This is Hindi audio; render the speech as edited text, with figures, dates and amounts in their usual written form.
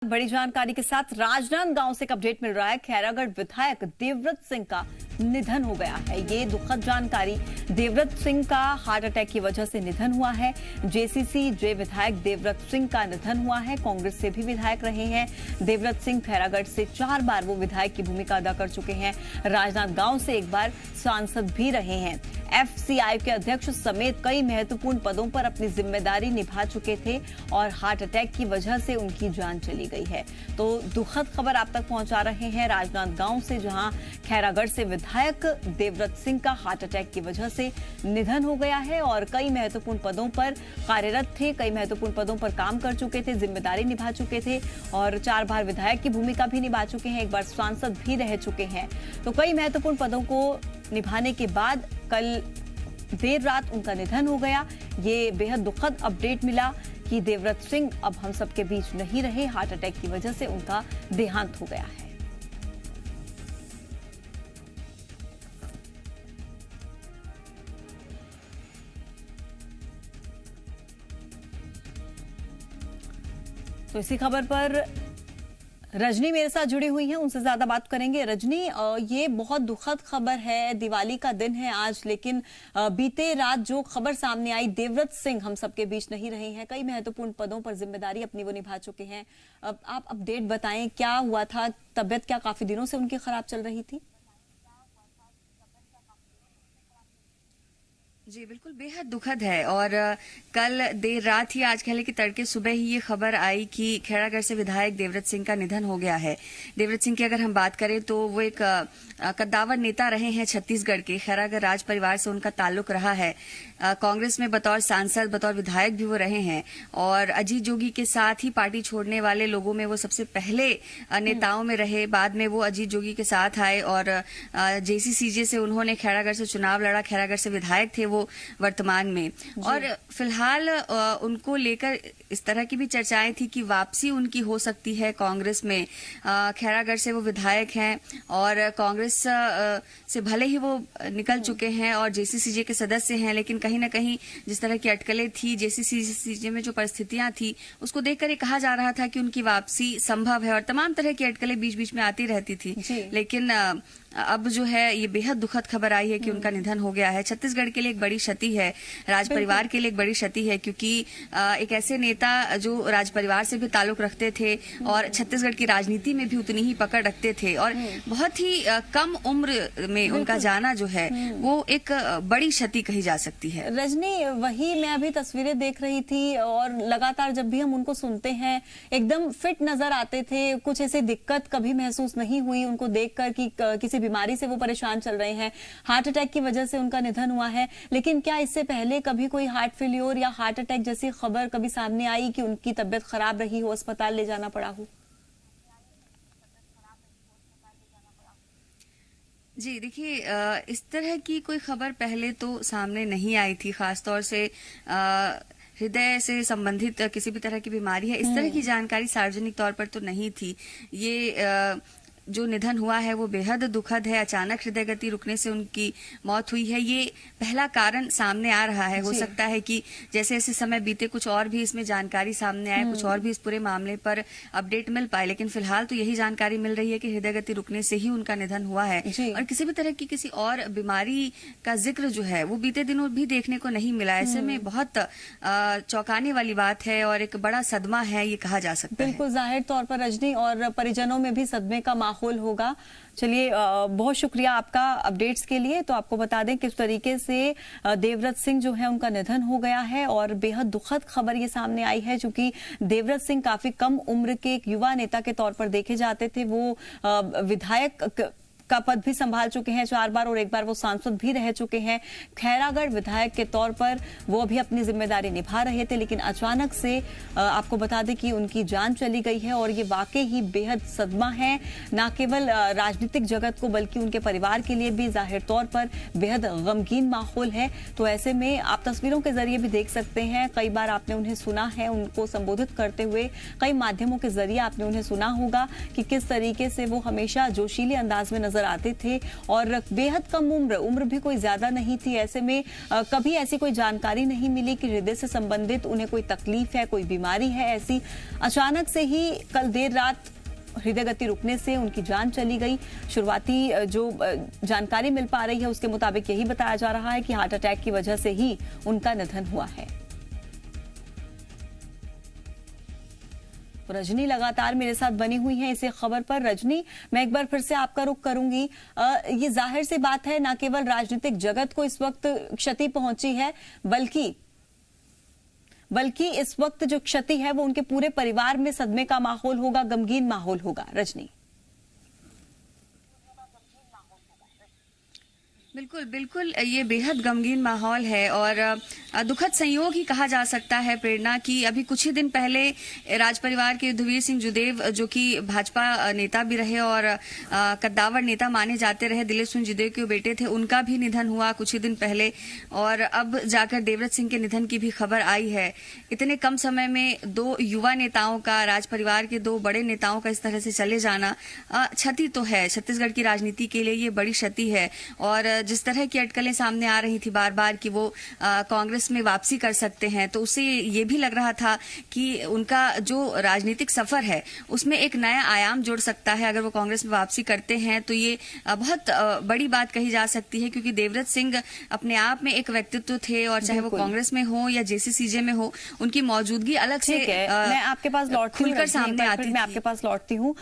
बड़ी जानकारी के साथ राजनांदगांव से एक अपडेट मिल रहा है। खैरागढ़ विधायक देवव्रत सिंह का निधन हो गया है। ये दुखद जानकारी, देवव्रत सिंह का हार्ट अटैक की वजह से निधन हुआ है। जेसीसी जे विधायक देवव्रत सिंह का निधन हुआ है। कांग्रेस से भी विधायक रहे हैं देवव्रत सिंह। खैरागढ़ से 4 बार वो विधायक की भूमिका अदा कर चुके हैं। राजनांदगांव से एक बार सांसद भी रहे हैं। एफसीआई के अध्यक्ष समेत कई महत्वपूर्ण पदों पर अपनी जिम्मेदारी निभा चुके थे और हार्ट अटैक की वजह से उनकी जान चली गई है। तो दुखद खबर आप तक पहुंचा रहे हैं राजनांदगांव से, जहां खैरागढ़ से विधायक देवव्रत सिंह का हार्ट अटैक की वजह से निधन हो गया है और कई महत्वपूर्ण पदों पर कार्यरत थे, कई महत्वपूर्ण पदों पर काम कर चुके थे, जिम्मेदारी निभा चुके थे और 4 बार विधायक की भूमिका भी निभा चुके हैं, एक बार सांसद भी रह चुके हैं। तो कई महत्वपूर्ण पदों को निभाने के बाद कल देर रात उनका निधन हो गया। ये बेहद दुखद अपडेट मिला कि देवव्रत सिंह अब हम सबके बीच नहीं रहे। हार्ट अटैक की वजह से उनका देहांत हो गया है। तो इसी खबर पर रजनी मेरे साथ जुड़ी हुई हैं, उनसे ज्यादा बात करेंगे। रजनी, ये बहुत दुखद खबर है, दिवाली का दिन है आज, लेकिन बीते रात जो खबर सामने आई, देवव्रत सिंह हम सबके बीच नहीं रहे हैं, कई महत्वपूर्ण पदों पर जिम्मेदारी अपनी वो निभा चुके हैं। अब आप अपडेट बताएं, क्या हुआ था? तबियत क्या काफी दिनों से उनकी खराब चल रही थी? जी बिल्कुल, बेहद दुखद है। और कल देर रात ही, आज कह कि तड़के सुबह ही ये खबर आई कि खैरागढ़ से विधायक देवव्रत सिंह का निधन हो गया है। देवव्रत सिंह की अगर हम बात करें तो वो एक कद्दावर नेता रहे हैं छत्तीसगढ़ के। खैरागढ़ राज परिवार से उनका ताल्लुक रहा है। कांग्रेस में बतौर सांसद, बतौर विधायक भी वो रहे हैं और अजीत जोगी के साथ ही पार्टी छोड़ने वाले लोगों में वो सबसे पहले नेताओं में रहे। बाद में वो अजीत जोगी के साथ आए और जेसीसीजे से उन्होंने खैरागढ़ से चुनाव लड़ा। खैरागढ़ से विधायक थे वो वर्तमान में। और फिलहाल उनको लेकर इस तरह की भी चर्चाएं थी कि वापसी उनकी हो सकती है कांग्रेस में। खैरागढ़ से वो विधायक हैं और कांग्रेस से भले ही वो निकल चुके हैं और जेसीसीजे के सदस्य हैं, लेकिन कहीं ना कहीं जिस तरह की अटकलें थी जेसीसीजे में, जो परिस्थितियां थी, उसको देखकर ये कहा जा रहा था कि उनकी वापसी संभव है और तमाम तरह की अटकलें बीच बीच में आती रहती थी। लेकिन अब जो है ये बेहद दुखद खबर आई है कि उनका निधन हो गया है। छत्तीसगढ़ के लिए एक बड़ी क्षति है, राज परिवार के लिए एक बड़ी क्षति है, क्योंकि एक ऐसे नेता जो राज परिवार से भी ताल्लुक रखते थे और छत्तीसगढ़ की राजनीति में भी उतनी ही पकड़ रखते थे और बहुत ही कम उम्र में उनका जाना जो है वो एक बड़ी क्षति कही जा सकती है। रजनी, वही मैं अभी तस्वीरें देख रही थी और लगातार जब भी हम उनको सुनते हैं एकदम फिट नजर आते थे। कुछ ऐसी दिक्कत कभी महसूस नहीं हुई उनको देखकर कि किसी बीमारी से वो परेशान चल रहे हैं। हार्ट अटैक की वजह से उनका निधन हुआ है, लेकिन क्या इससे पहले कभी कोई हार्ट फेल्योर या हार्ट अटैक जैसी खबर कभी सामने आई कि उनकी तबियत खराब रही हो, अस्पताल ले जाना पड़ा हो? जी देखिए, इस तरह की कोई खबर पहले तो सामने नहीं आई थी। खासतौर से हृदय से संबंधित किसी भी तरह की बीमारी है, इस तरह की जानकारी सार्वजनिक तौर पर तो नहीं थी। ये जो निधन हुआ है वो बेहद दुखद है। अचानक हृदय गति रुकने से उनकी मौत हुई है, ये पहला कारण सामने आ रहा है। हो सकता है कि जैसे जैसे समय बीते कुछ और भी इसमें जानकारी सामने आए, कुछ और भी इस पूरे मामले पर अपडेट मिल पाए, लेकिन फिलहाल तो यही जानकारी मिल रही है कि हृदय गति रुकने से ही उनका निधन हुआ है और किसी भी तरह की किसी और बीमारी का जिक्र जो है वो बीते दिनों भी देखने को नहीं मिला। ऐसे में बहुत चौंकाने वाली बात है और एक बड़ा सदमा है, ये कहा जा सकता है। बिल्कुल, जाहिर तौर पर रजनी, और परिजनों में भी सदमे का माहौल होगा। चलिए, बहुत शुक्रिया आपका अपडेट्स के लिए। तो आपको बता दें किस तरीके से देवव्रत सिंह जो है उनका निधन हो गया है और बेहद दुखद खबर ये सामने आई है, क्योंकि देवव्रत सिंह काफी कम उम्र के एक युवा नेता के तौर पर देखे जाते थे। वो विधायक का पद भी संभाल चुके हैं 4 बार और एक बार वो सांसद भी रह चुके हैं। खैरागढ़ विधायक के तौर पर वो भी अपनी जिम्मेदारी निभा रहे थे, लेकिन अचानक से आपको बता दें कि उनकी जान चली गई है और ये वाकई ही बेहद सदमा है, ना केवल राजनीतिक जगत को बल्कि उनके परिवार के लिए भी जाहिर तौर पर बेहद गमगीन माहौल है। तो ऐसे में आप तस्वीरों के जरिए भी देख सकते हैं, कई बार आपने उन्हें सुना है, उनको संबोधित करते हुए कई माध्यमों के जरिए आपने उन्हें सुना होगा कि किस तरीके से वो हमेशा जोशीले अंदाज में नजर नजर आते थे और बेहद कम उम्र भी कोई ज्यादा नहीं थी। ऐसे में कभी ऐसी कोई जानकारी नहीं मिली कि हृदय से संबंधित उन्हें कोई तकलीफ है, कोई बीमारी है। ऐसी अचानक से ही कल देर रात हृदय गति रुकने से उनकी जान चली गई। शुरुआती जो जानकारी मिल पा रही है उसके मुताबिक यही बताया जा रहा है कि हार्ट अटैक की वजह से ही उनका निधन हुआ है। रजनी लगातार मेरे साथ बनी हुई है इसी खबर पर। रजनी, मैं एक बार फिर से आपका रुख करूंगी। ये जाहिर सी बात है, न केवल राजनीतिक जगत को इस वक्त क्षति पहुंची है, बल्कि इस वक्त जो क्षति है वो उनके पूरे परिवार में सदमे का माहौल होगा, गमगीन माहौल होगा। रजनी। बिल्कुल बिल्कुल, ये बेहद गमगीन माहौल है और दुखद संयोग ही कहा जा सकता है प्रेरणा की। अभी कुछ ही दिन पहले राज परिवार के युद्धवीर सिंह जुदेव, जो कि भाजपा नेता भी रहे और कद्दावर नेता माने जाते रहे, दिलीप सिंह जुदेव के बेटे थे, उनका भी निधन हुआ कुछ ही दिन पहले। और अब जाकर देवव्रत सिंह के निधन की भी खबर आई है। इतने कम समय में दो युवा नेताओं का, राज परिवार के दो बड़े नेताओं का इस तरह से चले जाना क्षति तो है। छत्तीसगढ़ की राजनीति के लिए ये बड़ी क्षति है। और जिस तरह की अटकलें सामने आ रही थी बार बार कि वो कांग्रेस में वापसी कर सकते हैं, तो उससे ये भी लग रहा था कि उनका जो राजनीतिक सफर है उसमें एक नया आयाम जुड़ सकता है। अगर वो कांग्रेस में वापसी करते हैं तो ये बहुत बड़ी बात कही जा सकती है, क्योंकि देवव्रत सिंह अपने आप में एक व्यक्तित्व थे और चाहे वो कांग्रेस में हो या जेसीसीजे में हो, उनकी मौजूदगी अलग से मैं आपके पास लौटती हूँ, खुलकर सामने आती है। मैं आपके पास लौटती हूँ।